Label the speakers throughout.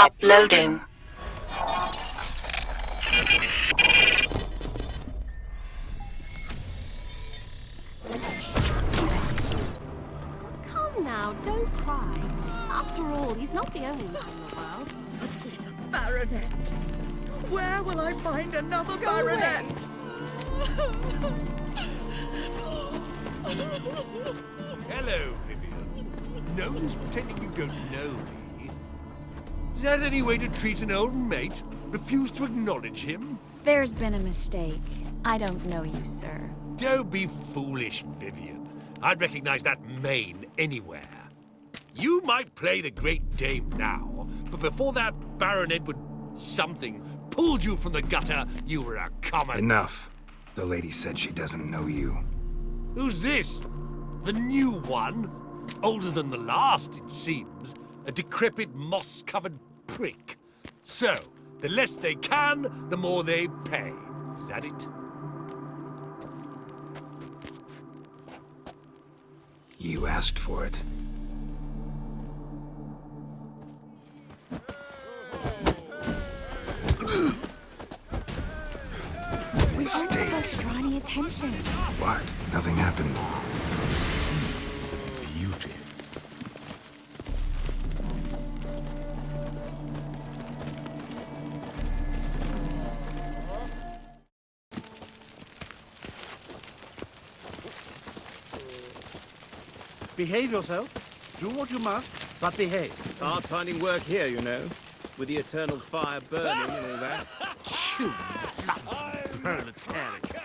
Speaker 1: Uploading.
Speaker 2: Come now, don't cry. After all, he's not the only man in the world.
Speaker 3: But this baronet. Where will I find another baronet?
Speaker 4: Hello, Vivian. No use pretending you don't know me. Is that any way to treat an old mate? Refuse to acknowledge him?
Speaker 5: There's been a mistake. I don't know you, sir.
Speaker 4: Don't be foolish, Vivian. I'd recognize that mane anywhere. You might play the Great Dame now, but before that Baron Edward something pulled you from the gutter, you were a common...
Speaker 6: Enough. The lady said she doesn't know you.
Speaker 4: Who's this? The new one? Older than the last, it seems. A decrepit, moss-covered prick. So, the less they can, the more they pay. Is that it?
Speaker 6: You asked for it.
Speaker 5: We weren't supposed to draw any attention.
Speaker 6: What? Nothing happened.
Speaker 4: Beauty.
Speaker 7: Behave yourself. Do what you must, but behave.
Speaker 8: Hard finding work here, you know, with the eternal fire burning and all that.
Speaker 7: Chew. Proletariat.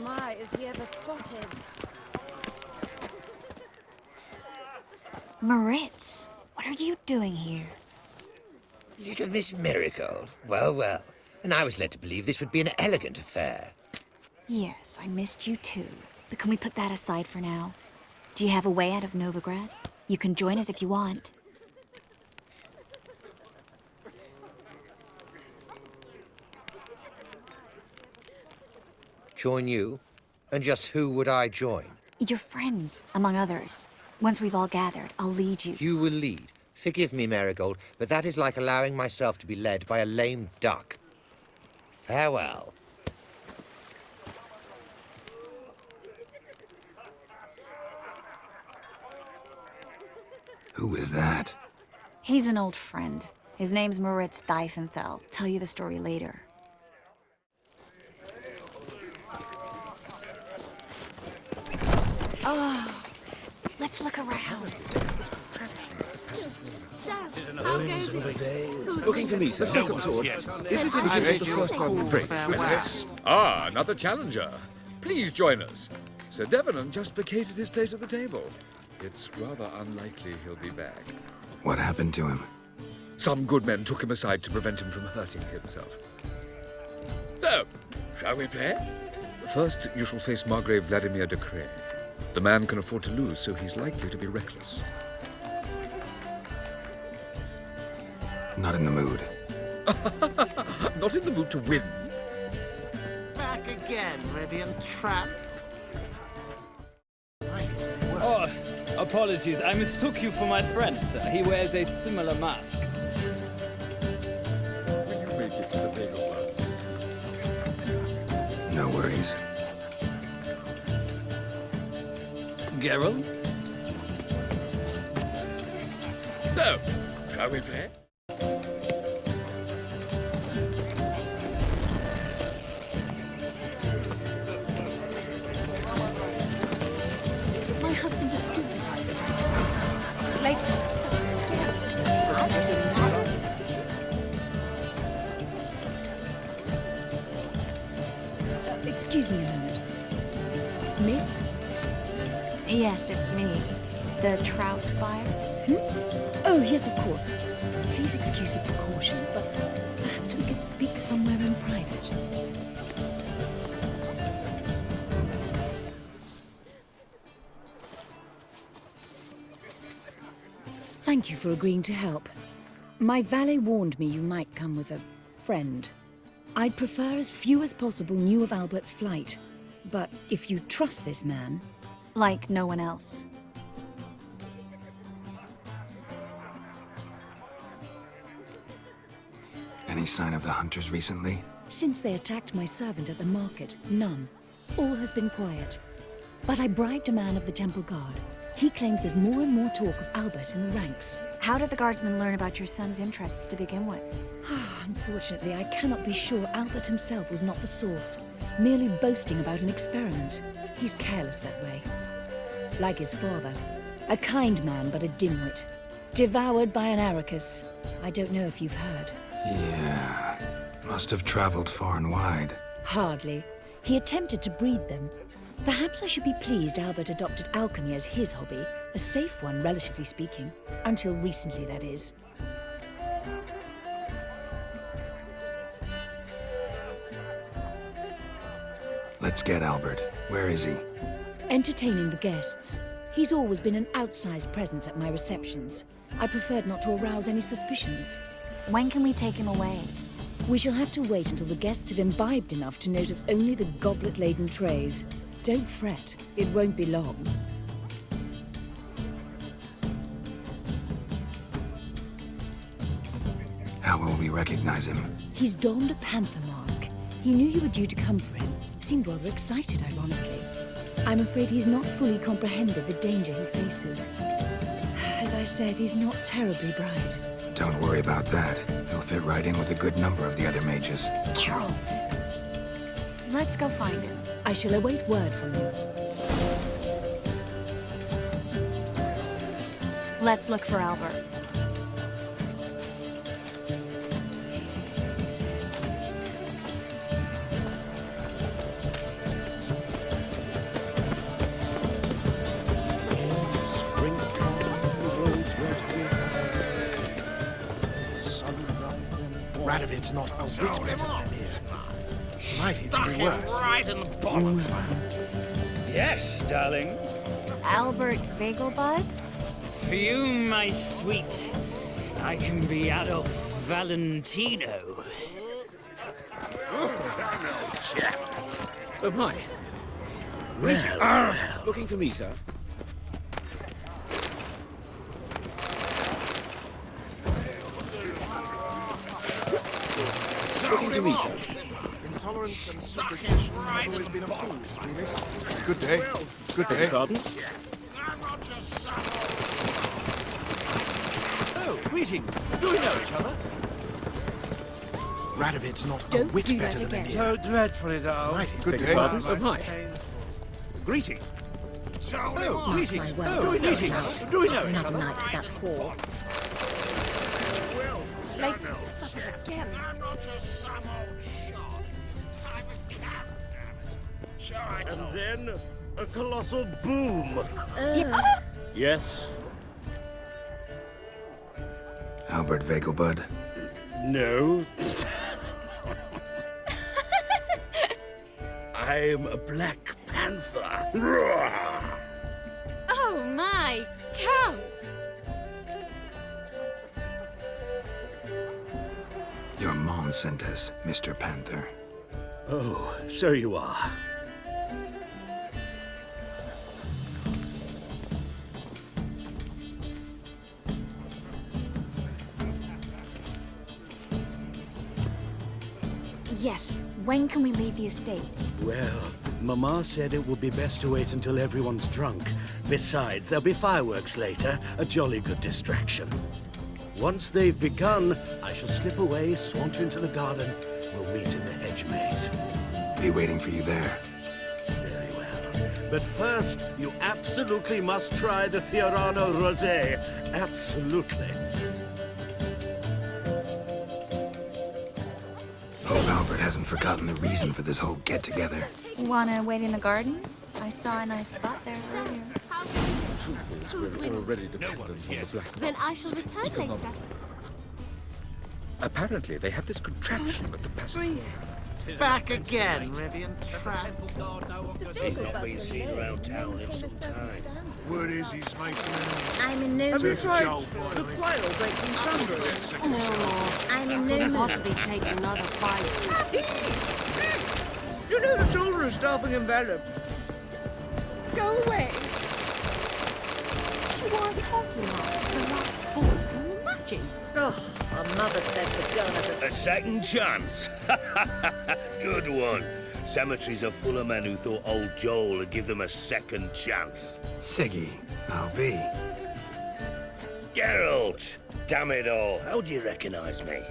Speaker 2: My, is he ever sorted?
Speaker 5: Moritz, what are you doing here?
Speaker 9: Little Miss Marigold. Well, well. And I was led to believe this would be an elegant affair.
Speaker 5: Yes, I missed you too. But can we put that aside for now? Do you have a way out of Novigrad? You can join us if you want.
Speaker 9: Join you? And just who would I join?
Speaker 5: Your friends, among others. Once we've all gathered, I'll lead you.
Speaker 9: You will lead. Forgive me, Marigold, but that is like allowing myself to be led by a lame duck. Farewell.
Speaker 6: Who is that?
Speaker 5: He's an old friend. His name's Moritz Diefenthal. Tell you the story later. Oh, let's look around.
Speaker 2: So, how goes it? Who's
Speaker 8: Looking to me, sir.
Speaker 4: Second sword. Yes.
Speaker 8: Is it in the first one of break?
Speaker 10: Ah, another challenger. Please join us. Sir Devenant just vacated his place at the table. It's rather unlikely he'll be back.
Speaker 6: What happened to him?
Speaker 10: Some good men took him aside to prevent him from hurting himself. So, shall we play? First, you shall face Margrave Vladimir de Cray. The man can afford to lose, so he's likely to be reckless.
Speaker 6: Not in the mood.
Speaker 10: Not in the mood to win.
Speaker 7: Back again, Rivian Tramp.
Speaker 11: Oh, apologies. I mistook you for my friend, sir. He wears a similar mask.
Speaker 10: Will you make it to the bagel bar?
Speaker 6: No worries.
Speaker 11: Geralt?
Speaker 10: So, shall we play?
Speaker 5: My husband's a supervisor. Like, so Excuse me a moment. Miss? Yes, it's me. The trout buyer?
Speaker 2: Oh, yes, of course. Please excuse the precautions, but perhaps we could speak somewhere in private. Thank you for agreeing to help. My valet warned me you might come with a friend. I'd prefer as few as possible knew of Albert's flight. But if you trust this man...
Speaker 5: Like no one else.
Speaker 6: Any sign of the hunters recently?
Speaker 2: Since they attacked my servant at the market, none. All has been quiet. But I bribed a man of the Temple Guard. He claims there's more and more talk of Albert in the ranks.
Speaker 5: How did the guardsmen learn about your son's interests to begin with?
Speaker 2: Unfortunately, I cannot be sure Albert himself was not the source, merely boasting about an experiment. He's careless that way. Like his father. A kind man, but a dimwit. Devoured by an Arrakis. I don't know if you've heard.
Speaker 6: Yeah. Must have traveled far and wide.
Speaker 2: Hardly. He attempted to breed them. Perhaps I should be pleased Albert adopted alchemy as his hobby. A safe one, relatively speaking. Until recently, that is.
Speaker 6: Let's get Albert. Where is he?
Speaker 2: Entertaining the guests. He's always been an outsized presence at my receptions. I preferred not to arouse any suspicions.
Speaker 5: When can we take him away?
Speaker 2: We shall have to wait until the guests have imbibed enough to notice only the goblet-laden trays. Don't fret. It won't be long.
Speaker 6: How will we recognize him?
Speaker 2: He's donned a panther mask. He knew you were due to come for him. Seemed rather excited, ironically. I'm afraid he's not fully comprehended the danger he faces. As I said, he's not terribly bright.
Speaker 6: Don't worry about that. He'll fit right in with a good number of the other mages.
Speaker 5: Geralt! Let's go find him.
Speaker 2: I shall await word from you.
Speaker 5: Let's look for Albert.
Speaker 7: Radovid's not a whit better than here. Might even be worse.
Speaker 4: Right in the bottom.
Speaker 11: Yes, darling.
Speaker 5: Albert Vegelbud?
Speaker 11: For you, my sweet, I can be Adolf Valentino.
Speaker 8: Oh, my. Looking for me, sir? Looking for me, sir?
Speaker 1: Intolerance and superstition have always been a fool's, really. Good day. Good day.
Speaker 8: Pardon? Oh, greetings. Do we know each other?
Speaker 7: Radovid's not a
Speaker 2: Don't
Speaker 7: whit
Speaker 2: do
Speaker 7: better
Speaker 2: that
Speaker 7: than
Speaker 2: again.
Speaker 7: here.
Speaker 8: So dreadfully dull.
Speaker 7: Mighty
Speaker 1: Good
Speaker 7: beg
Speaker 1: day.
Speaker 7: pardon.
Speaker 8: Oh, my. Greetings. Oh, greetings.
Speaker 2: my word.
Speaker 8: Do we know each other? Do we know
Speaker 2: It's
Speaker 8: each
Speaker 2: another
Speaker 8: other?
Speaker 2: night for that whore.
Speaker 3: Late for supper again.
Speaker 4: I'm not just some old shot. I'm a captain. Sure, I
Speaker 8: And
Speaker 4: told
Speaker 8: then a colossal boom. Yes?
Speaker 6: Albert Vegelbud.
Speaker 8: No. I'm a Black Panther.
Speaker 12: Oh my, Count!
Speaker 6: Your mom sent us, Mr. Panther.
Speaker 8: Oh, so you are.
Speaker 5: Yes. When can we leave the estate?
Speaker 8: Well, Mama said it would be best to wait until everyone's drunk. Besides, there'll be fireworks later, a jolly good distraction. Once they've begun, I shall slip away, saunter into the garden. We'll meet in the hedge maze.
Speaker 6: Be waiting for you there.
Speaker 8: Very well. But first, you absolutely must try the Fiorano Rosé. Absolutely.
Speaker 6: Hope Albert hasn't forgotten the reason for this whole get-together.
Speaker 5: Wanna wait in the garden? I saw a nice spot there earlier.
Speaker 12: Who's winning?
Speaker 10: Already dependent on the Black
Speaker 12: Then I shall return later.
Speaker 10: Apparently, they have this contraption with the pacifier.
Speaker 3: Back again, Rivian Trap.
Speaker 12: He's not been seen around town in some time.
Speaker 1: Word is he's made some enemies.
Speaker 12: I'm in no
Speaker 3: Have you
Speaker 12: mood.
Speaker 3: tried
Speaker 1: Joel,
Speaker 3: the
Speaker 1: finally.
Speaker 3: quail baking cranberries?
Speaker 12: No, I'm in no mood. Possibly take another bite.
Speaker 3: You know the children are starving in Vellum.
Speaker 12: Go away. You are talking about the last ball. Can you imagine?
Speaker 3: Oh, I'm mother says the girl has
Speaker 12: A second chance. Good one. Cemeteries are full of men who thought old Joel would give them a second chance.
Speaker 6: Siggy, I'll be.
Speaker 12: Geralt! Damn it all. How do you recognize me?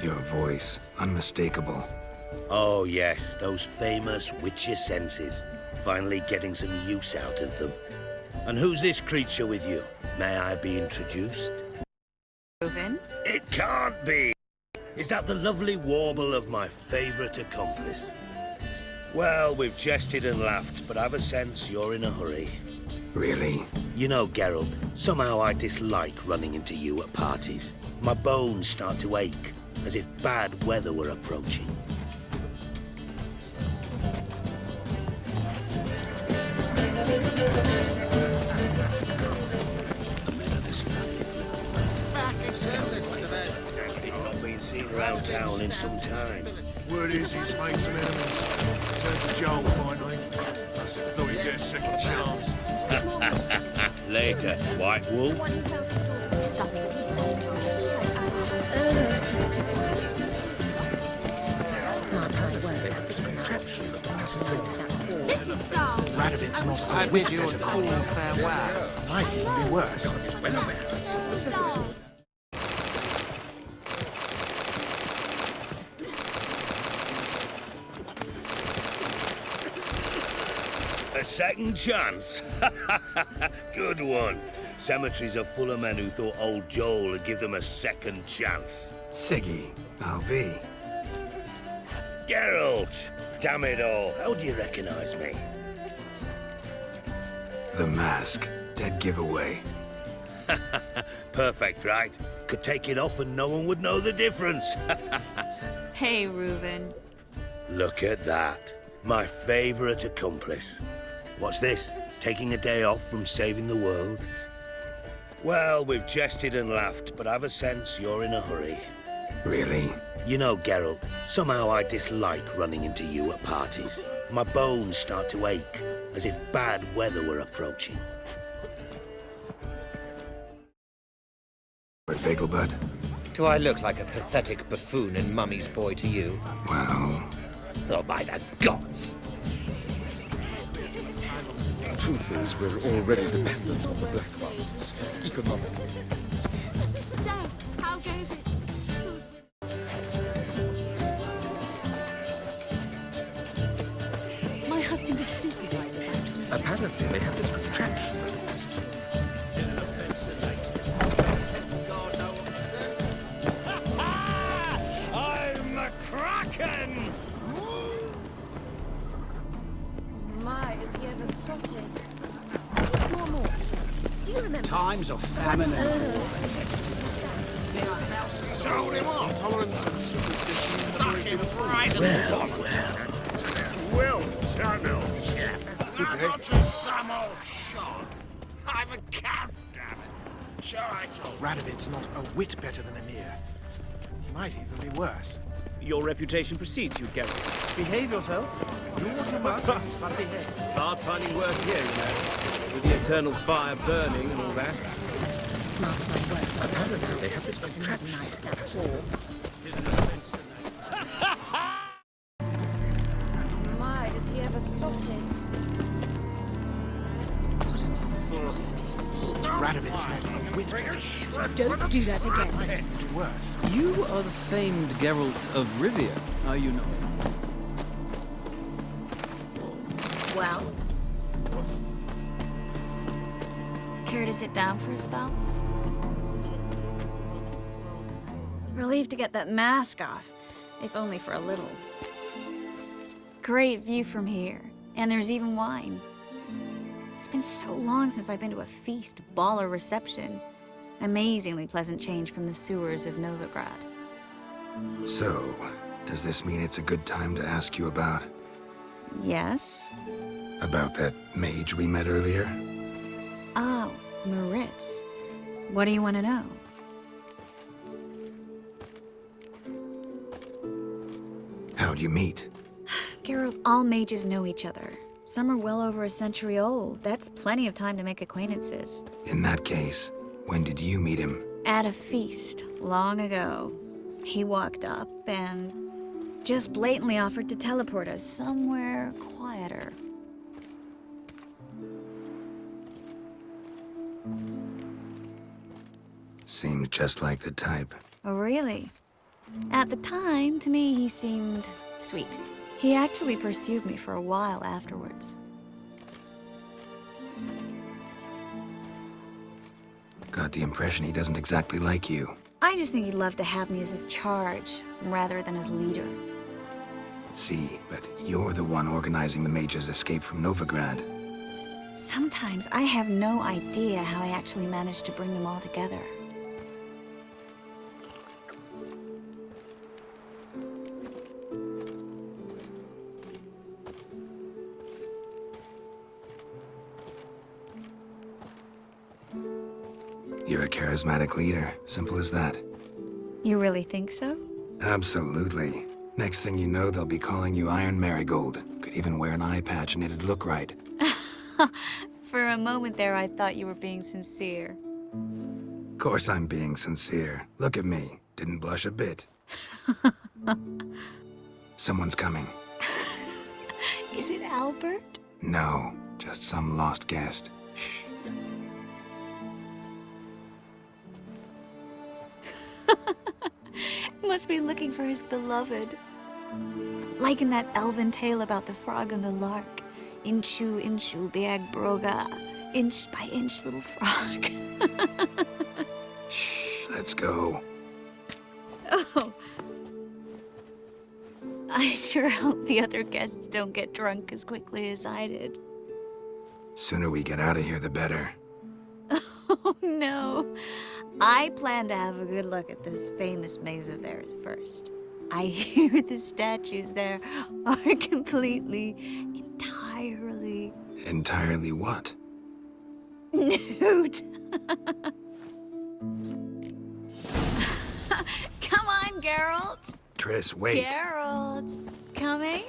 Speaker 6: Your voice, unmistakable.
Speaker 12: Oh, yes, those famous witcher senses. Finally getting some use out of them. And who's this creature with you? May I be introduced?
Speaker 5: Reuven?
Speaker 12: It can't be! Is that the lovely warble of my favourite accomplice? Well, we've jested and laughed, but I've a sense you're in a hurry.
Speaker 6: Really?
Speaker 12: You know, Geralt, somehow I dislike running into you at parties. My bones start to ache, as if bad weather were approaching. He's not been seen around town in some time.
Speaker 1: Word is he's made some enemies. Turned to Joel finally. Must have thought he'd get a second chance.
Speaker 12: Later, White Wolf.
Speaker 5: Stop it.
Speaker 3: This is dull.
Speaker 1: Radovid's not a
Speaker 3: I
Speaker 1: whit
Speaker 3: bid you a
Speaker 1: better than
Speaker 3: full
Speaker 1: me.
Speaker 3: farewell.
Speaker 1: Might even be worse.
Speaker 3: So dull.
Speaker 12: A second chance. Good one. Cemeteries are full of men who thought old Joel would give them a second chance.
Speaker 6: Siggy, I'll be.
Speaker 12: Geralt! Damn it all. How do you recognize me?
Speaker 6: The mask. Dead giveaway.
Speaker 12: Perfect, right? Could take it off and no one would know the difference.
Speaker 5: Hey, Reuven.
Speaker 12: Look at that. My favorite accomplice. What's this? Taking a day off from saving the world? Well, we've jested and laughed, but I've a sense you're in a hurry.
Speaker 6: Really?
Speaker 12: You know, Geralt, somehow I dislike running into you at parties. My bones start to ache, as if bad weather were approaching.
Speaker 6: But Vegelbud?
Speaker 9: Do I look like a pathetic buffoon and Mummy's boy to you?
Speaker 6: Well...
Speaker 9: Oh, by the gods!
Speaker 10: The truth is, we're already dependent on the Black Markets, economically.
Speaker 13: So, how goes it?
Speaker 2: My husband's a supervisor, Andrew.
Speaker 10: Apparently, they have this contraption that does it.
Speaker 11: I'm the Kraken!
Speaker 3: My, is he ever sotted? More. Do you remember?
Speaker 7: Times of famine and war.
Speaker 1: Sold him off. Intolerance and superstition have always been a
Speaker 12: Well done, old chap.
Speaker 1: Good
Speaker 12: I'm
Speaker 1: day.
Speaker 12: not just some old shot. I'm a count, damn it. Sure, I told you.
Speaker 1: Radovid's not a whit better than Emir. Might even be worse.
Speaker 7: Your reputation precedes you, Geralt. Behave yourself. Do what you must, but behave. Hard finding work here, you know. With the eternal fire burning and all that.
Speaker 3: Mark my words.
Speaker 10: Apparently, they have this
Speaker 3: It's another
Speaker 10: contraption
Speaker 3: night
Speaker 10: that
Speaker 3: at
Speaker 10: does
Speaker 3: that
Speaker 10: it.
Speaker 3: ball. My, is he ever sotted?
Speaker 2: What a monstrosity.
Speaker 1: Radovid's not a whit better.
Speaker 2: Don't do that again.
Speaker 1: Might even be worse.
Speaker 14: You are the famed Geralt of Rivia, are you not?
Speaker 5: Well? Care to sit down for a spell? Relieved to get that mask off, if only for a little. Great view from here, and there's even wine. It's been so long since I've been to a feast, ball, or reception. Amazingly pleasant change from the sewers of Novigrad.
Speaker 6: So, does this mean it's a good time to ask you about...
Speaker 5: Yes?
Speaker 6: about that mage we met earlier?
Speaker 5: Oh, Moritz. What do you want to know?
Speaker 6: How'd you meet?
Speaker 5: Geralt, all mages know each other. Some are well over a century old. That's plenty of time to make acquaintances.
Speaker 6: In that case, when did you meet him?
Speaker 5: At a feast, long ago. He walked up and just blatantly offered to teleport us somewhere quieter.
Speaker 6: Seemed just like the type.
Speaker 5: Oh, really? At the time, to me, he seemed sweet. He actually pursued me for a while afterwards.
Speaker 6: Got the impression he doesn't exactly like you.
Speaker 5: I just think he'd love to have me as his charge, rather than his leader.
Speaker 6: See, but you're the one organizing the mage's escape from Novigrad.
Speaker 5: Sometimes I have no idea how I actually managed to bring them all together.
Speaker 6: You're a charismatic leader. Simple as that.
Speaker 5: You really think so?
Speaker 6: Absolutely. Next thing you know, they'll be calling you Iron Marigold. Could even wear an eye patch and it'd look right.
Speaker 5: For a moment there, I thought you were being sincere.
Speaker 6: Of course I'm being sincere. Look at me. Didn't blush a bit. Someone's coming.
Speaker 5: Is it Albert?
Speaker 6: No, just some lost guest. Shh.
Speaker 5: Must be looking for his beloved. Like in that elven tale about the frog and the lark. Inchu, inchu, beag broga. Inch by inch, little frog.
Speaker 6: Shh, let's go.
Speaker 5: Oh. I sure hope the other guests don't get drunk as quickly as I did.
Speaker 6: Sooner we get out of here, the better.
Speaker 5: Oh, no. I plan to have a good look at this famous maze of theirs first. I hear the statues there are entirely...
Speaker 6: Entirely what?
Speaker 5: nude. Come on, Geralt.
Speaker 6: Triss, wait.
Speaker 5: Geralt, coming?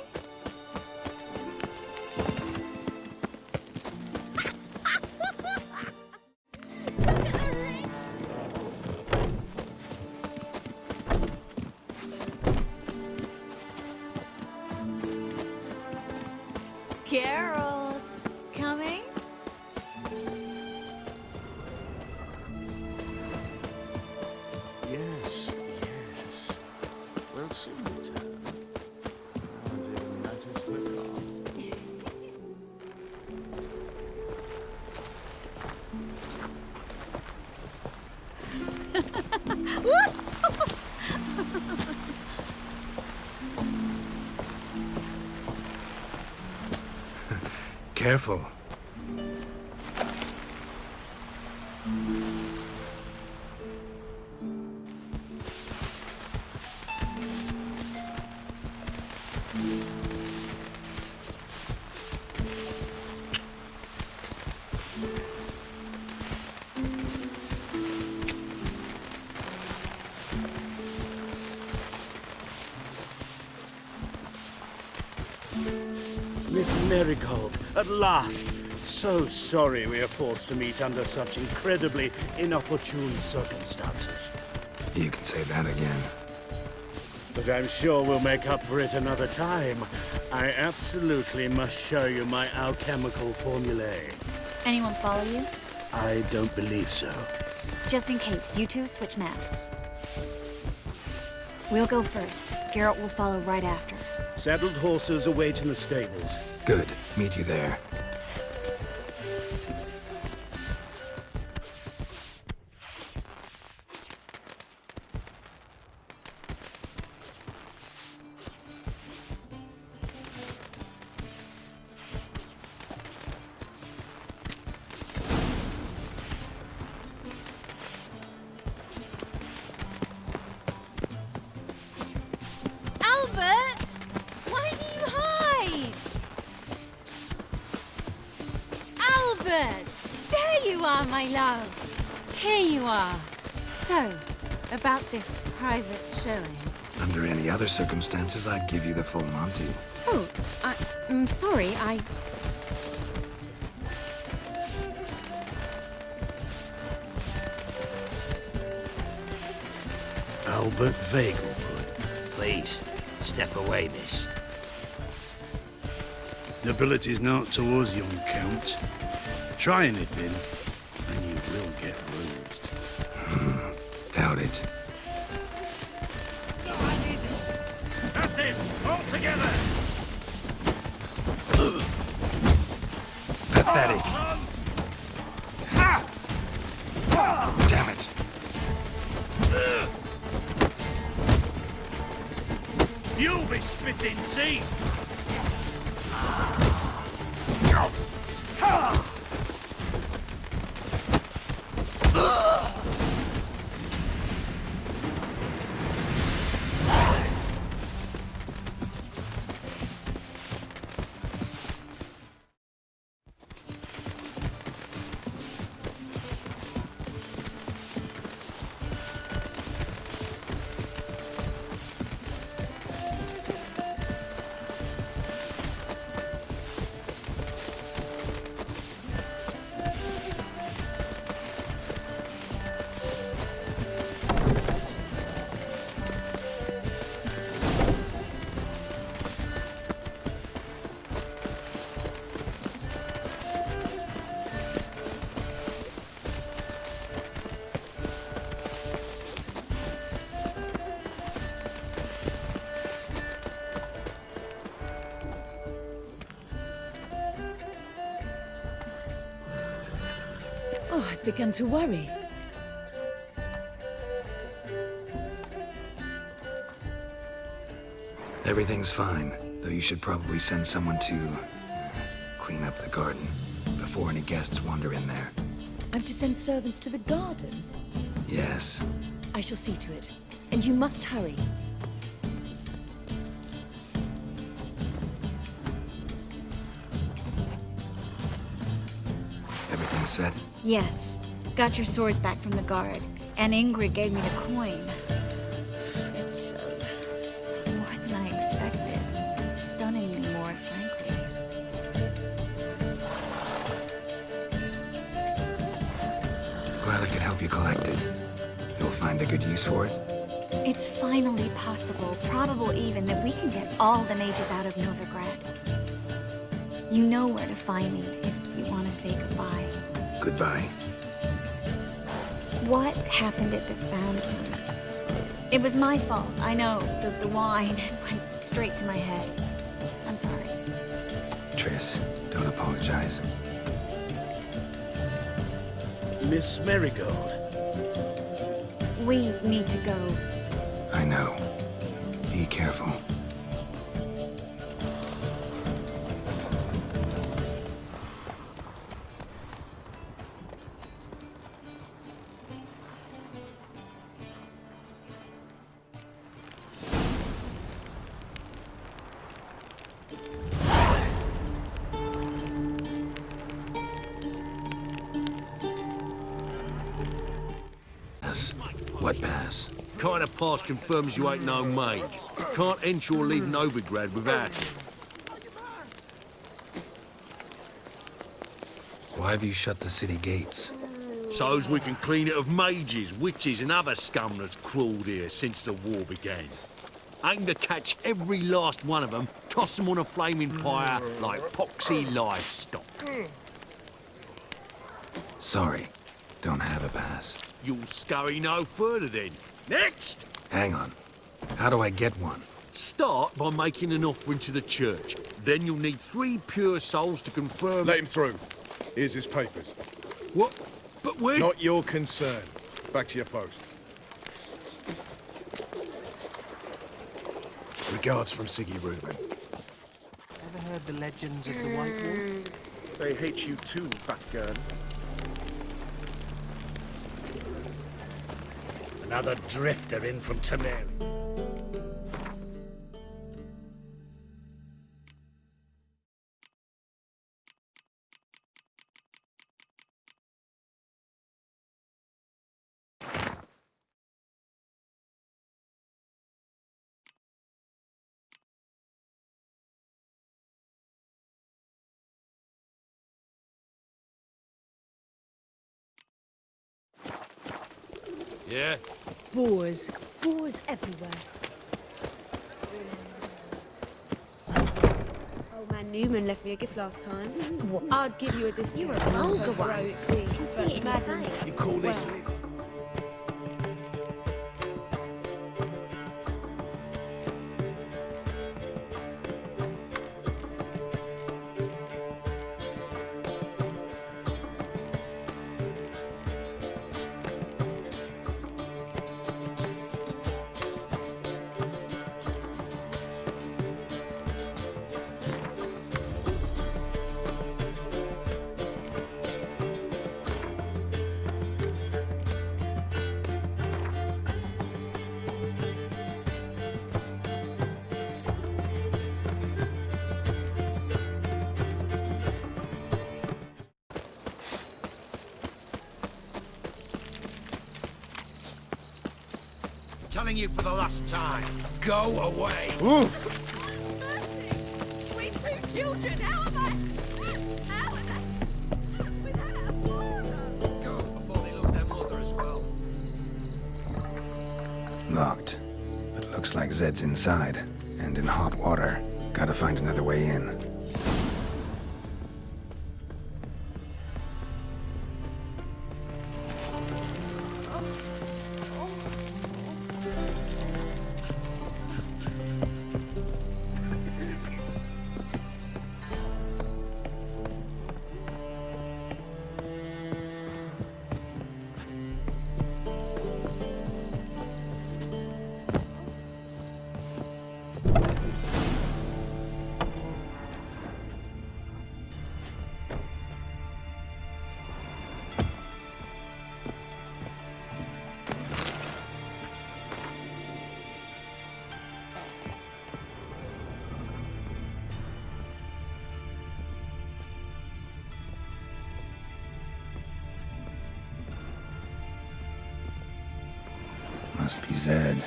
Speaker 5: Geralt, coming?
Speaker 15: Yes, yes. We'll soon return. I haven't even noticed we're gone.
Speaker 6: Careful.
Speaker 8: Miss Marigold, at last! So sorry we are forced to meet under such incredibly inopportune circumstances.
Speaker 6: You can say that again.
Speaker 8: But I'm sure we'll make up for it another time. I absolutely must show you my alchemical formulae.
Speaker 5: Anyone follow you?
Speaker 8: I don't believe so.
Speaker 5: Just in case, you two switch masks. We'll go first. Geralt will follow right after.
Speaker 8: Saddled horses await in the stables.
Speaker 6: Good. Meet you there.
Speaker 13: Albert! Why do you hide? Albert! There you are, my love. Here you are. So, about this private showing.
Speaker 6: Under any other circumstances, I'd give you the full Monty.
Speaker 13: Oh, I'm sorry,
Speaker 8: Albert Vegelbud.
Speaker 12: Please, step away, miss.
Speaker 16: Nobility's not towards young Count. Try anything, and you will get bruised.
Speaker 6: Doubt it.
Speaker 4: That's it! All together!
Speaker 6: Pathetic. Damn it.
Speaker 4: You'll be spitting teeth!
Speaker 2: Oh, I'd begun to worry.
Speaker 6: Everything's fine, though you should probably send someone to clean up the garden before any guests wander in there.
Speaker 2: I'm to send servants to the garden?
Speaker 6: Yes.
Speaker 2: I shall see to it. And you must hurry.
Speaker 6: Everything set?
Speaker 5: Yes. Got your swords back from the guard. And Ingrid gave me the coin. It's more than I expected. Stunningly more, frankly.
Speaker 6: Glad I could help you collect it. You'll find a good use for it?
Speaker 5: It's finally possible, probable even, that we can get all the mages out of Novigrad. You know where to find me if you want to say goodbye.
Speaker 6: Goodbye.
Speaker 5: What happened at the fountain? It was my fault, I know. The wine went straight to my head. I'm sorry.
Speaker 6: Triss, don't apologize.
Speaker 8: Miss Marigold.
Speaker 5: We need to go.
Speaker 6: I know. Be careful. What pass?
Speaker 4: Kind of pass confirms you ain't no mage. Can't enter or leave Novigrad without it.
Speaker 6: Why have you shut the city gates?
Speaker 4: So's we can clean it of mages, witches and other scum that's crawled here since the war began. Aim to catch every last one of them, toss them on a flaming pyre like poxy livestock.
Speaker 6: Sorry, don't have a pass.
Speaker 4: You'll scurry no further then. Next!
Speaker 6: Hang on. How do I get one?
Speaker 4: Start by making an offering to the church. Then you'll need 3 pure souls to confirm...
Speaker 17: Let him through. Here's his papers.
Speaker 4: What? But we're...
Speaker 17: Not your concern. Back to your post.
Speaker 1: Regards from Siggy Reuben.
Speaker 7: Ever heard the legends of the White Wolf?
Speaker 1: They hate you too, fat girl.
Speaker 12: Another drifter in from Temeria.
Speaker 4: Yeah?
Speaker 2: Boars. Boars everywhere.
Speaker 3: Old man Newman left me a gift last time. What? I'd give you a discount.
Speaker 13: You're a vulgar one. I can see it in your face.
Speaker 12: You call this
Speaker 3: Well.
Speaker 12: living?
Speaker 9: Telling you for the last time, go away.
Speaker 3: We two children, how am I? How are they? Without a father.
Speaker 9: Go before they lose their mother as well.
Speaker 6: Locked. It looks like Zed's inside, and in hot water. Gotta find another way in. Must be Zed.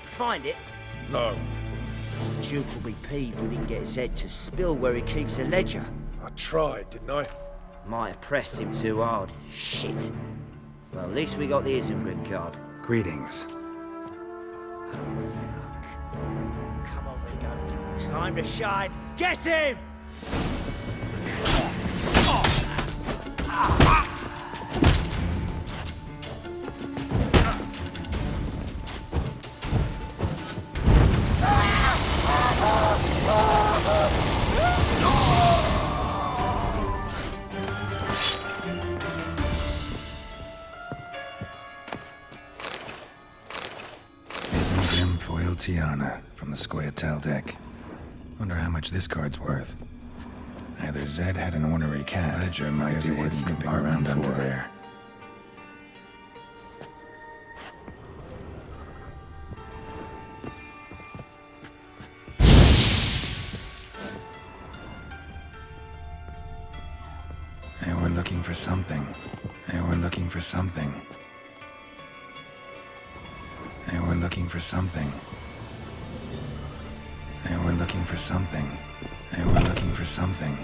Speaker 18: Find it?
Speaker 17: No.
Speaker 18: The Duke will be peeved we didn't get Zed to spill where he keeps the ledger.
Speaker 17: I tried, didn't I?
Speaker 18: Might have pressed him too hard. Shit. Well, at least we got the Isengrim card.
Speaker 6: Greetings.
Speaker 18: Come on, Ringo. Time to shine. Get him!
Speaker 6: Isengrim foil Tiana from the Scoia'tael deck. Wonder how much this card's worth. Either Zed had an ornery cat, Ledger might be worth snooping around under there. They were looking for something. They were looking for something. They were looking for something. They were looking for something. They were looking for something.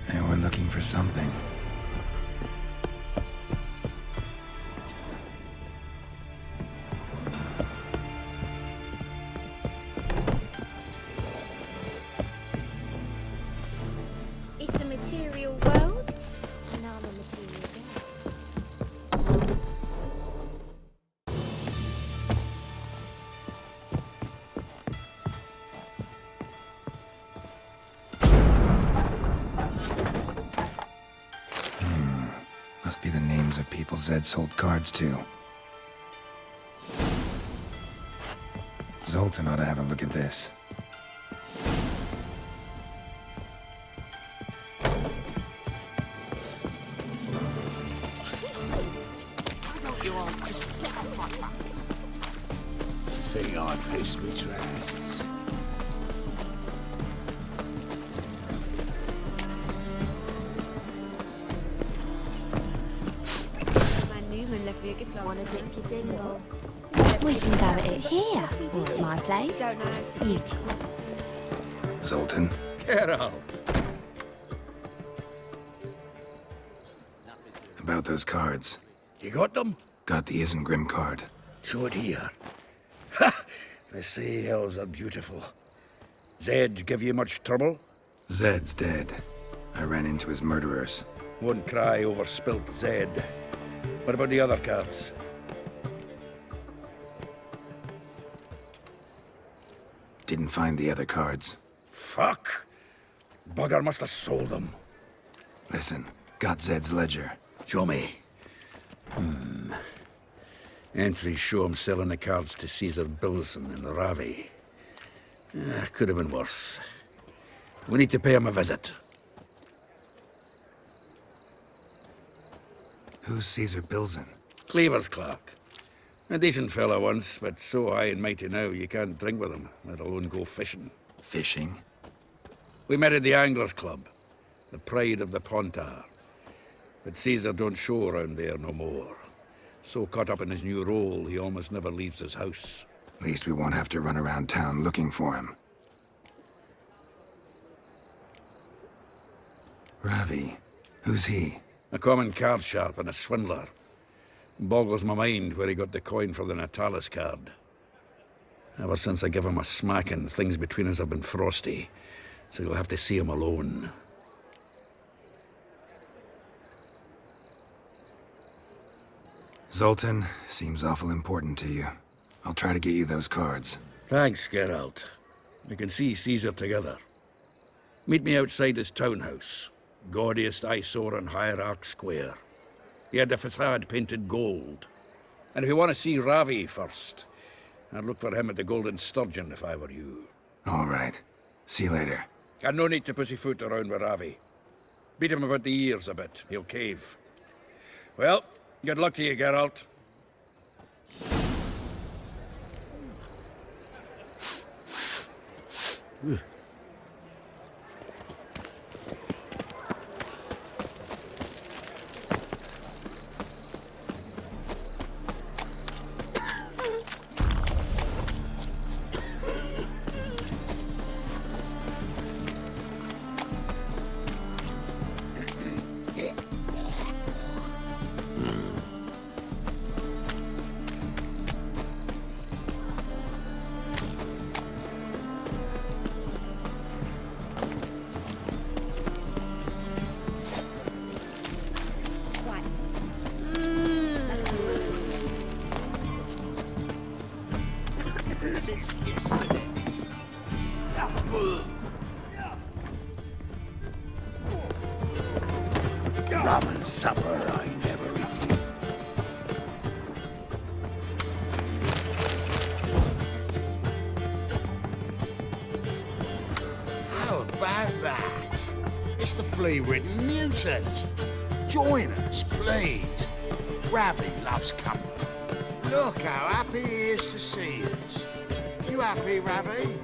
Speaker 6: They were looking for something.
Speaker 13: It's a material world, and I'm a material girl.
Speaker 6: Must be the names of people Zed sold cards to. Zoltan ought to have a look at this.
Speaker 12: Why don't you all just get off my back? Think I pissed me trousers.
Speaker 19: Newman left me a gift last
Speaker 13: Wanna dip your dingle?
Speaker 19: We
Speaker 13: can go at it here, or at my place.
Speaker 19: Don't know.
Speaker 13: You choose.
Speaker 6: Zoltan?
Speaker 20: Get out.
Speaker 6: About those cards.
Speaker 12: You got them?
Speaker 6: Got the Isengrim card.
Speaker 12: Show it here. Ha! The sea elves are beautiful. Zed give you much trouble?
Speaker 6: Zed's dead. I ran into his murderers.
Speaker 12: Won't cry over spilt Zed. What about the other cards?
Speaker 6: Didn't find the other cards.
Speaker 12: Fuck! Bugger must have sold them.
Speaker 6: Listen, got Zed's ledger.
Speaker 12: Show me. Entries show him selling the cards to Caesar Bilson in Ravi. Could have been worse. We need to pay him a visit.
Speaker 6: Who's Caesar Bilson?
Speaker 12: Cleaver's clerk. A decent fella once, but so high and mighty now you can't drink with him, let alone go fishing.
Speaker 6: Fishing?
Speaker 12: We met at the Anglers Club, the pride of the Pontar. But Caesar don't show around there no more. So caught up in his new role, he almost never leaves his house.
Speaker 6: At least we won't have to run around town looking for him. Ravi. Who's he?
Speaker 12: A common card sharp and a swindler. Boggles my mind where he got the coin for the Natalis card. Ever since I gave him a smacking, things between us have been frosty. So you'll have to see him alone.
Speaker 6: Zoltan, seems awful important to you. I'll try to get you those cards.
Speaker 12: Thanks, Geralt. We can see Caesar together. Meet me outside his townhouse. Gaudiest eyesore on Hierarch Square. He had the facade painted gold. And if you want to see Ravi first, I'd look for him at the Golden Sturgeon if I were you.
Speaker 6: All right. See you later.
Speaker 12: And no need to pussyfoot around with Ravi. Beat him about the ears a bit. He'll cave. Well, good luck to you, Geralt. Rum and supper I never refuse.
Speaker 21: How about that? It's the flea-ridden mutant. Join us, please. Ravi loves company. Look how happy he is to see us. You happy, Ravi?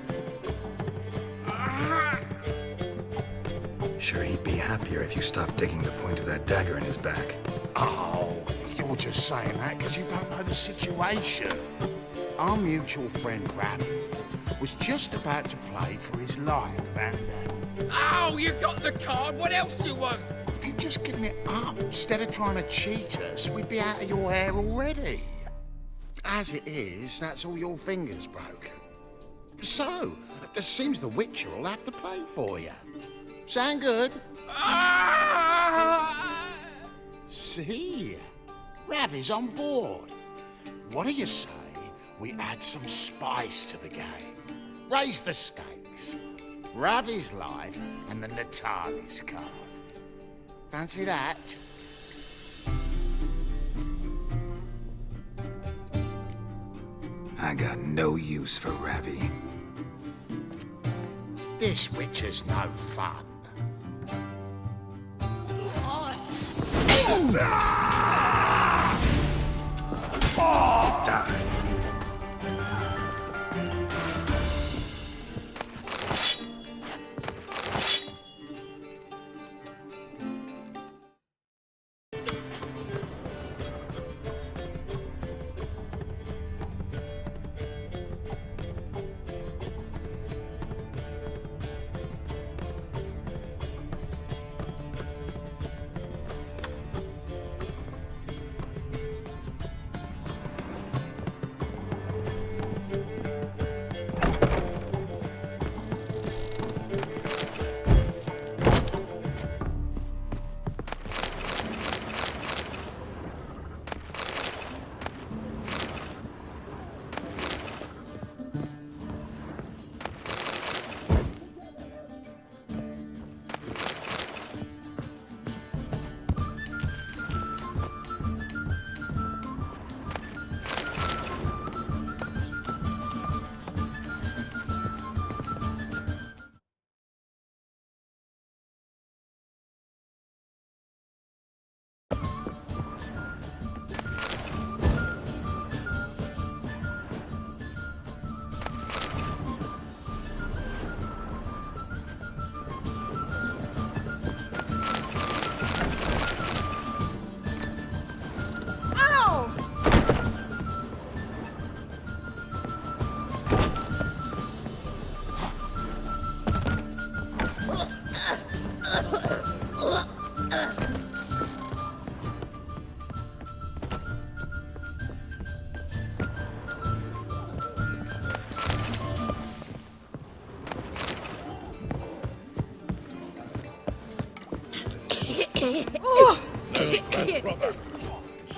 Speaker 6: Sure he'd be happier if you stopped digging the point of that dagger in his back.
Speaker 21: Oh, you're just saying that because you don't know the situation. Our mutual friend Ravi was just about to play for his life and...
Speaker 4: Oh, you got the card! What else do you want?
Speaker 21: If you'd just given it up instead of trying to cheat us, we'd be out of your hair already. As it is, that's all your fingers broken. So, it seems the Witcher will have to play for you. Sound good? See? Ravi's on board. What do you say we add some spice to the game? Raise the stakes. Ravi's life and the Natalis card. Fancy that?
Speaker 6: I got no use for Ravi.
Speaker 21: This witcher's no fun.
Speaker 6: Die.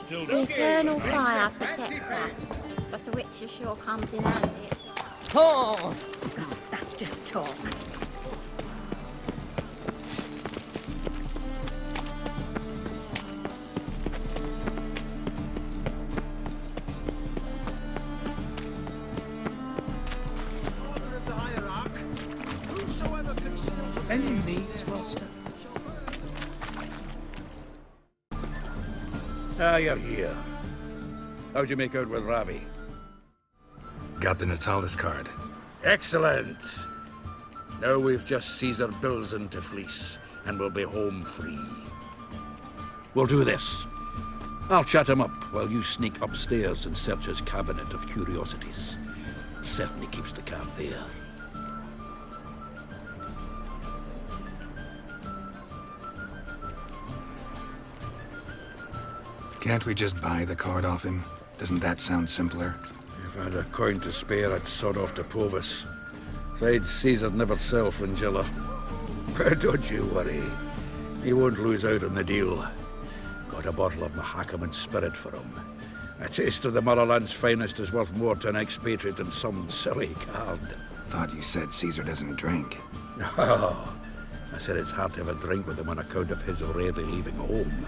Speaker 20: The eternal fire protects us, but the witcher sure comes in handy.
Speaker 2: Oh, God, that's just talk.
Speaker 21: Any needs, master?
Speaker 22: Ah, you're here. How'd you make out with Ravi?
Speaker 6: Got the Natalis card.
Speaker 22: Excellent! Now we've just Caesar Bilzen to fleece, and we'll be home free. We'll do this. I'll chat him up while you sneak upstairs and search his cabinet of curiosities. Certainly keeps the camp there.
Speaker 6: Can't we just buy the card off him? Doesn't that sound simpler?
Speaker 22: If I had a coin to spare, I'd sod off to Provis. Besides, Caesar'd never sell Fringilla. But don't you worry. He won't lose out on the deal. Got a bottle of Mahakaman spirit for him. A taste of the Motherland's finest is worth more to an expatriate than some silly card.
Speaker 6: Thought you said Caesar doesn't drink.
Speaker 22: No. I said it's hard to have a drink with him on account of his rarely leaving home.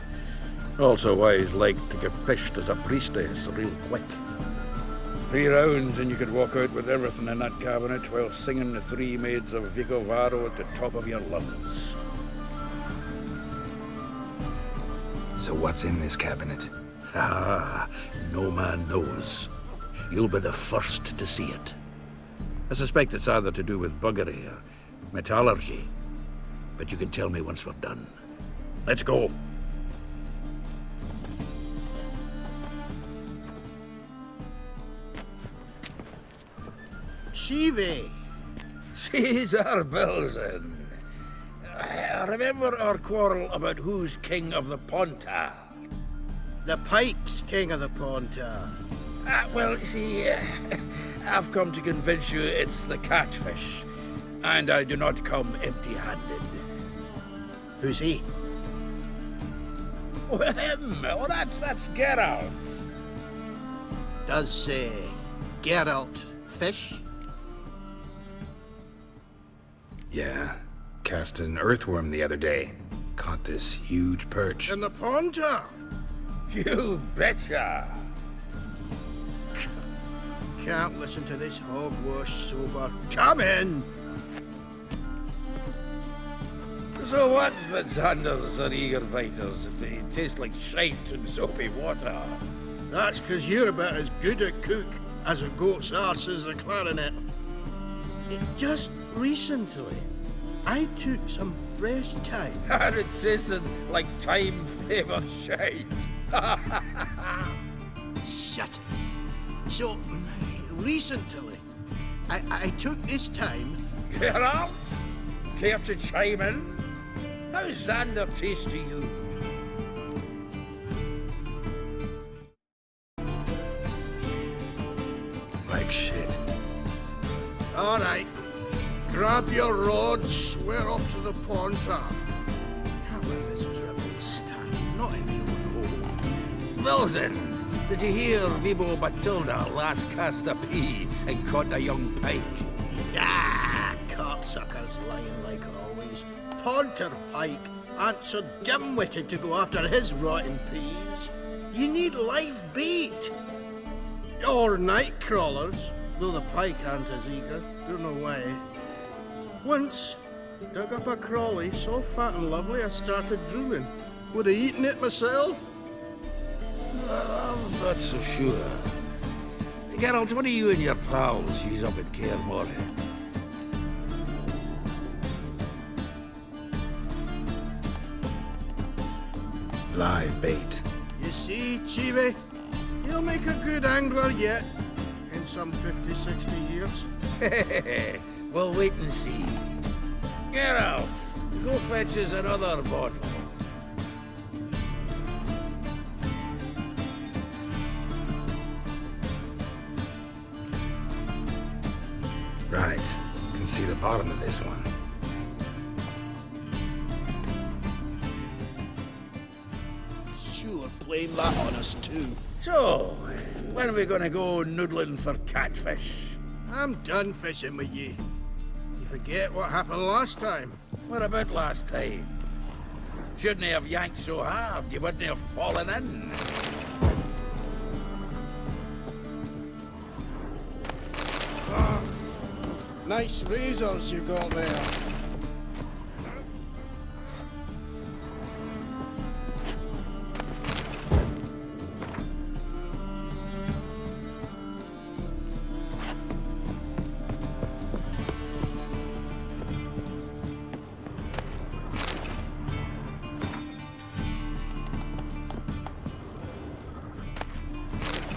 Speaker 22: Also why he's like to get pished as a priestess real quick. 3 rounds and you could walk out with everything in that cabinet while singing the 3 maids of Vicovaro at the top of your lungs.
Speaker 6: So what's in this cabinet?
Speaker 22: Ah, no man knows. You'll be the first to see it. I suspect it's either to do with buggery or metallurgy. But you can tell me once we're done. Let's go.
Speaker 21: Shivi!
Speaker 22: Caesar Bilzen. Remember our quarrel about who's king of the Pontar?
Speaker 21: The Pike's king of the Pontar.
Speaker 22: Well, see, I've come to convince you it's the catfish. And I do not come empty-handed.
Speaker 21: Who's he?
Speaker 22: Well, him. Oh, that's Geralt.
Speaker 21: Does, Geralt fish?
Speaker 6: Yeah. Cast an earthworm the other day. Caught this huge perch.
Speaker 21: In the Pontar?
Speaker 22: You betcha.
Speaker 8: can't listen to this hogwash sober. Come in!
Speaker 22: So what's the Zanders or eager biters if they taste like shite and soapy water?
Speaker 8: That's 'cause you're about as good a cook as a goat's arse is a clarinet. Just recently, I took some fresh thyme.
Speaker 22: And it tasted like thyme-flavoured shite.
Speaker 8: Shut it. So, recently, I took this thyme.
Speaker 22: Geralt? Care to chime in? How's Xander taste to you?
Speaker 8: Like shit. All right. Grab your rods. We're off to the pond farm. Can't let this drivel stand. Not in the old hole.
Speaker 22: Well then, did you hear Vibo Batilda last cast a pea and caught a young pike?
Speaker 8: Ah, cocksuckers lying like always. Ponter Pike aren't so dim-witted to go after his rotten peas. You need live bait. Or night crawlers, though the pike aren't as eager. Don't know why. Once, dug up a crawly so fat and lovely I started drooling. Would have eaten it myself.
Speaker 22: I'm not so sure. Geralt, what do you and your pals use up at Kaer Morhen?
Speaker 6: Live bait.
Speaker 8: You see, Chibi, you'll make a good angler yet. In some 50, 60 years.
Speaker 22: We'll wait and see. Geralt, go fetch us another bottle.
Speaker 6: Right. Can see the bottom of this one.
Speaker 8: Sure, blame that on us too.
Speaker 22: So, when are we gonna go noodling for catfish?
Speaker 8: I'm done fishing with you. You forget what happened last time.
Speaker 22: What about last time? Shouldn't have yanked so hard, you wouldn't have fallen in.
Speaker 8: Nice razors you got there.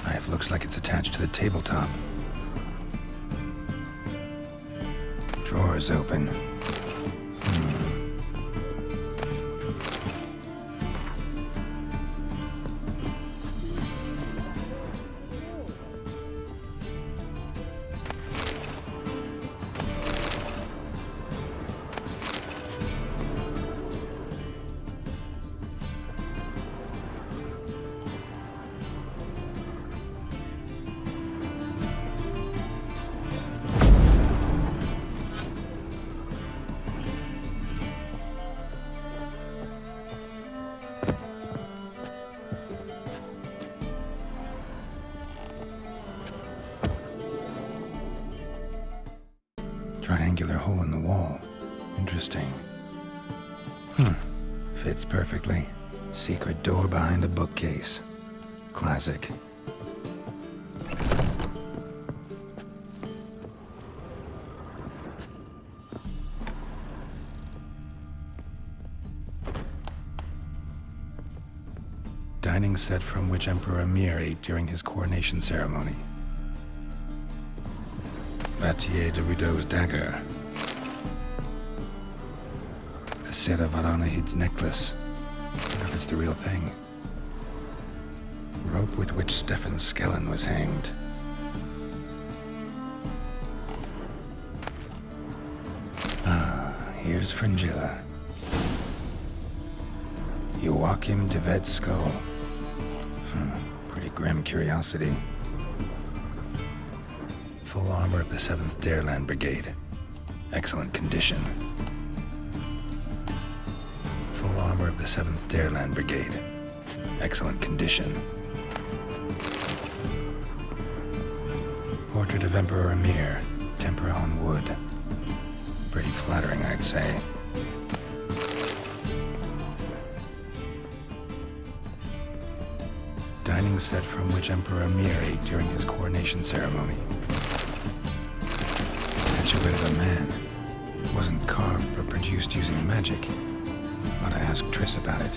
Speaker 6: Knife looks like it's attached to the tabletop. Drawer's open. Triangular hole in the wall. Interesting. Fits perfectly. Secret door behind a bookcase. Classic. Dining set from which Emperor Emhyr ate during his coronation ceremony. Batier de Rudeau's dagger. A set of Aranahid's necklace. I wonder if it's the real thing. Rope with which Stefan Skellen was hanged. Ah, here's Fringilla. Joachim de Ved's skull. Pretty grim curiosity. Full armor of the 7th Dareland Brigade. Excellent condition. Full armor of the 7th Dareland Brigade. Excellent condition. Portrait of Emperor Emir, tempera on wood. Pretty flattering, I'd say. Dining set from which Emperor Emir ate during his coronation ceremony. Statuette of a man. Wasn't carved but produced using magic. But I asked Triss about it.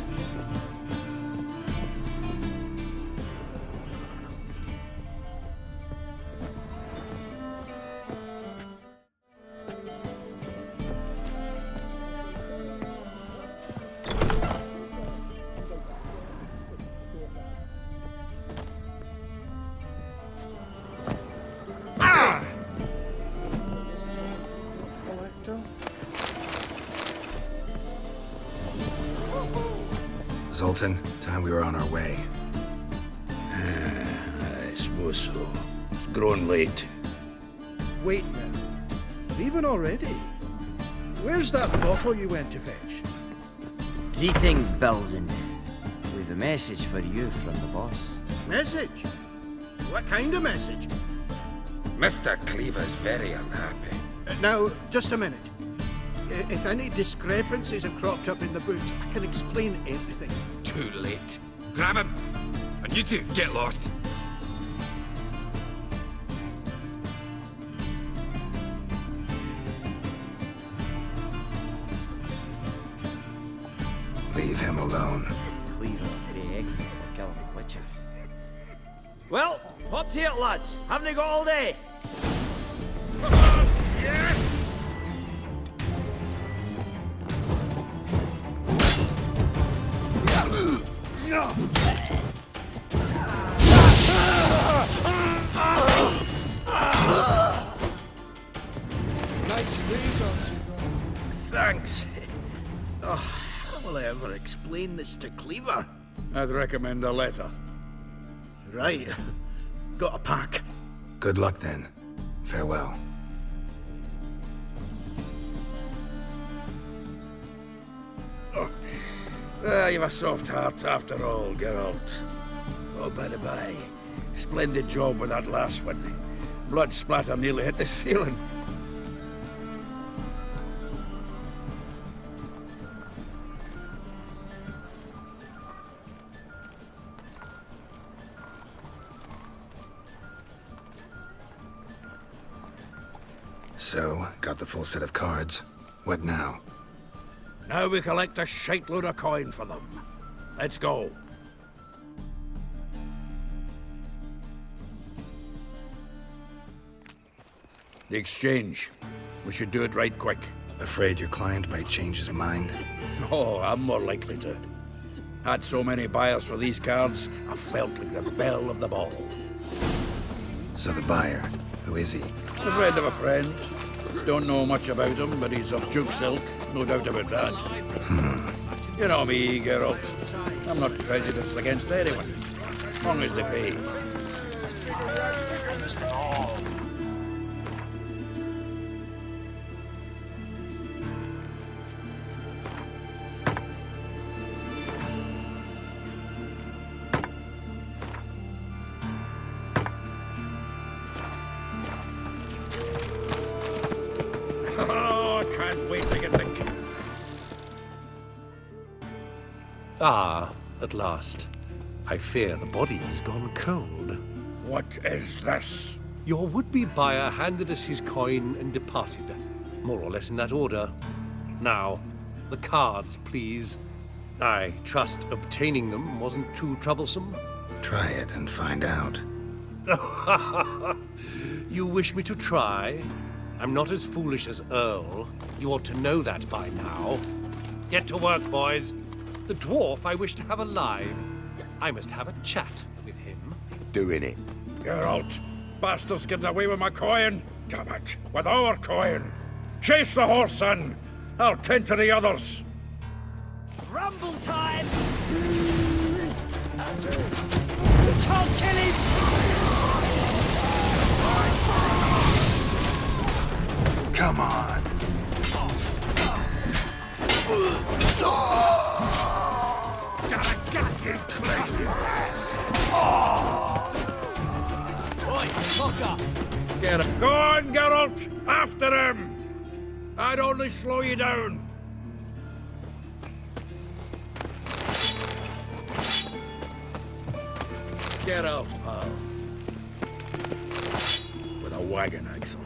Speaker 6: Zoltan, time we were on our way.
Speaker 22: I suppose so. It's growing late.
Speaker 10: Wait now. Leaving already? Where's that bottle you went to fetch?
Speaker 18: Greetings, Belzen. We've a message for you from the boss.
Speaker 10: Message? What kind of message?
Speaker 6: Mr. Cleaver's very unhappy.
Speaker 10: Now, just a minute. If any discrepancies have cropped up in the books, I can explain everything.
Speaker 4: Too late. Grab him! And you two, get lost.
Speaker 6: Leave him alone.
Speaker 18: Cleaver would be excellent for killing a witcher.
Speaker 11: Well, up to it, lads. Haven't you got all day?
Speaker 10: Nice razors you got.
Speaker 8: Thanks. Oh, how will I ever explain this to Cleaver?
Speaker 22: I'd recommend a letter.
Speaker 8: Right. Got a pack.
Speaker 6: Good luck then. Farewell.
Speaker 22: You've a soft heart after all, Geralt. Oh, by the by, splendid job with that last one. Blood splatter nearly hit the ceiling.
Speaker 6: So, got the full set of cards. What now?
Speaker 22: Now we collect a shite-load of coin for them. Let's go. The exchange. We should do it right quick.
Speaker 6: Afraid your client might change his mind?
Speaker 22: Oh, I'm more likely to. Had so many buyers for these cards, I felt like the belle of the ball.
Speaker 6: So the buyer, who is he?
Speaker 22: A friend of a friend. Don't know much about him, but he's of Duke's ilk, no doubt about that. You know me, Geralt. I'm not prejudiced against anyone, as long as they pay.
Speaker 4: Ah, at last. I fear the body's gone cold.
Speaker 22: What is this?
Speaker 4: Your would-be buyer handed us his coin and departed. More or less in that order. Now, the cards, please. I trust obtaining them wasn't too troublesome?
Speaker 6: Try it and find out.
Speaker 4: You wish me to try? I'm not as foolish as Earl. You ought to know that by now. Get to work, boys. The dwarf I wish to have alive. I must have a chat with him.
Speaker 22: Doing it. Geralt, bastards getting away with my coin. Damn it, with our coin. Chase the horse, son. I'll tend to the others.
Speaker 11: Rumble time! We can't kill him!
Speaker 21: Come on. Gotta get you clean, ass.
Speaker 11: Oi,
Speaker 22: Get him. Go on, Geralt! After him! I'd only slow you down. Get out, pal. With a wagon axle.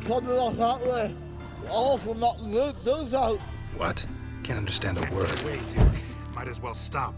Speaker 14: Something like that way. Awful not to look those out.
Speaker 6: What? Can't understand a word.
Speaker 15: Wait, Duke. Might as well stop.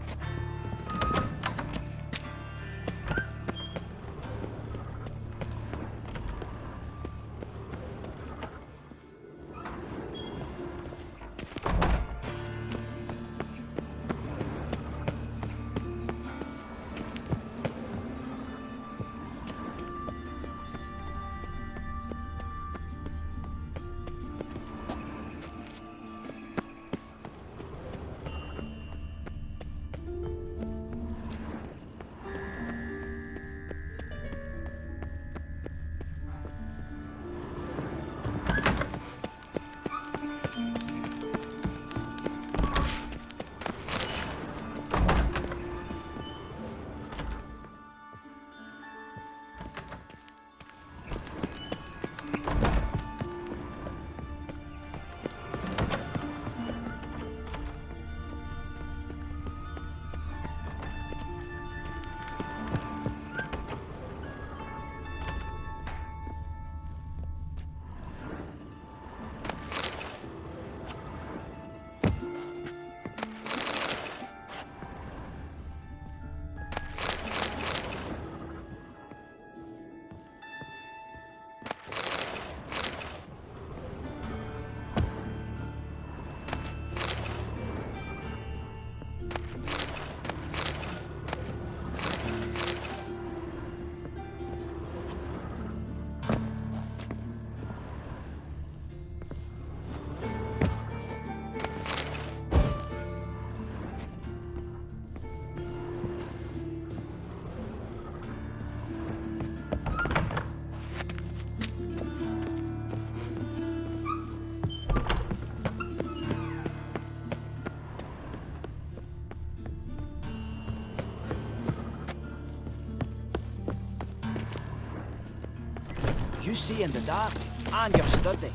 Speaker 11: You see in the dark, and you're sturdy.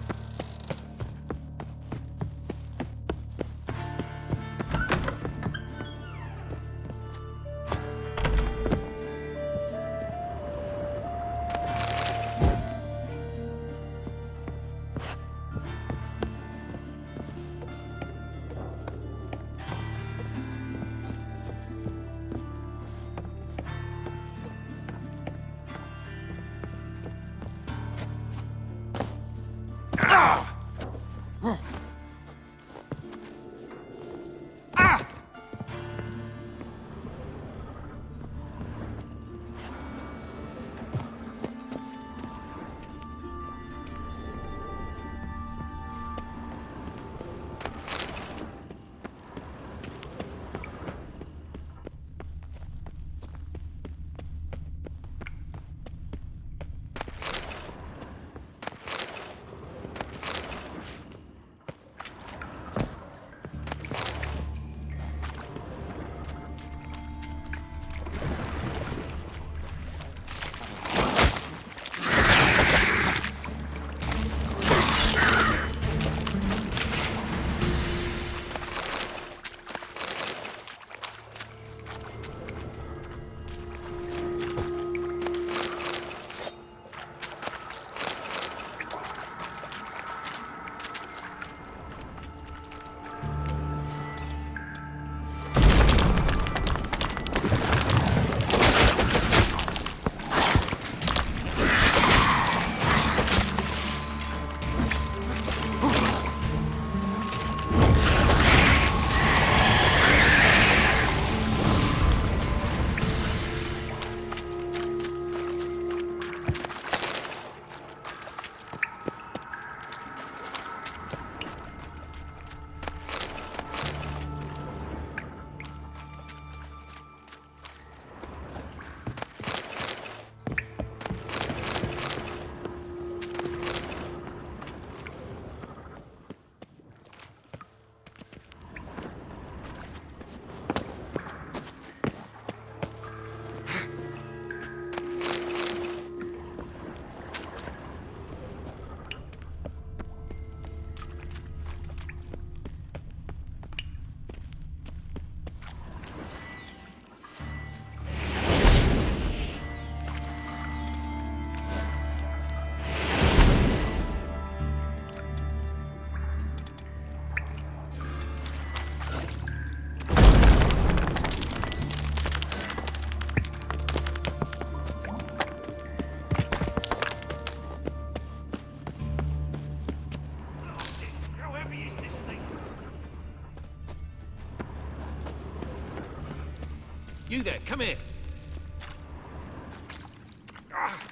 Speaker 4: You there, come here.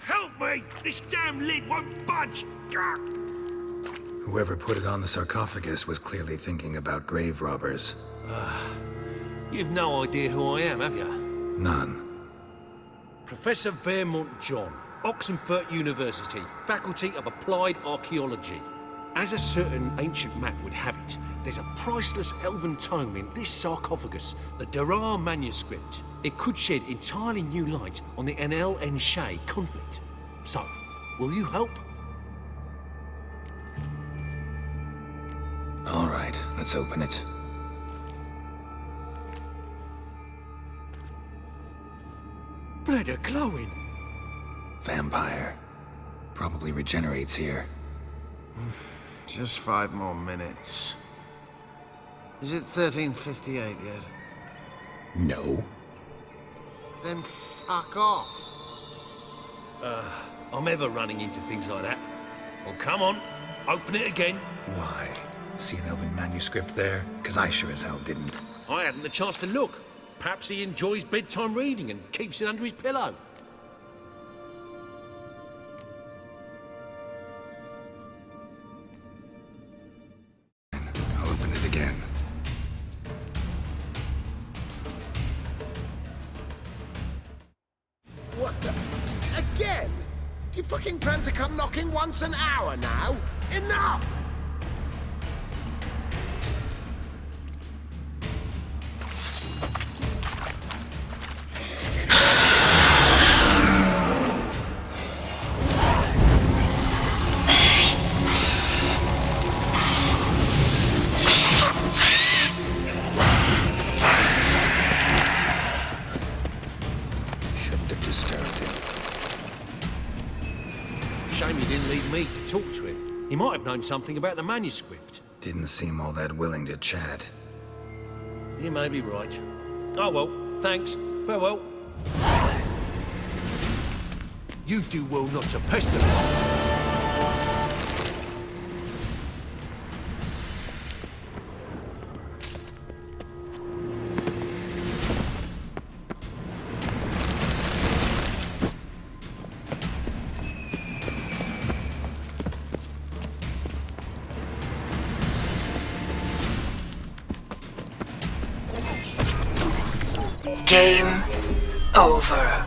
Speaker 4: Help me! This damn lid won't budge!
Speaker 6: Whoever put it on the sarcophagus was clearly thinking about grave robbers.
Speaker 4: You've no idea who I am, have you?
Speaker 6: None.
Speaker 4: Professor Vermont John, Oxenford University, Faculty of Applied Archaeology. As a certain ancient map would have it, there's a priceless elven tome in this sarcophagus, the Durar manuscript. It could shed entirely new light on the Enel and Shay conflict. So, will you help?
Speaker 6: All right, let's open it.
Speaker 4: Blood are glowing.
Speaker 6: Vampire. Probably regenerates here.
Speaker 5: Just 5 more minutes. Is it 1358 yet?
Speaker 6: No.
Speaker 5: Then fuck off.
Speaker 4: I'm ever running into things like that. Well, come on, open it again.
Speaker 6: Why? See an elven manuscript there? Because I sure as hell didn't.
Speaker 4: I hadn't the chance to look. Perhaps he enjoys bedtime reading and keeps it under his pillow.
Speaker 6: I'll open it again.
Speaker 21: What the? Again? Do you fucking plan to come knocking once an hour now? Enough!
Speaker 6: Shouldn't have disturbed him.
Speaker 4: Shame he didn't leave me to talk to him. He might have known something about the manuscript.
Speaker 6: Didn't seem all that willing to chat.
Speaker 4: You may be right. Oh well, thanks. Farewell. You do well not to pester me.
Speaker 16: Game over.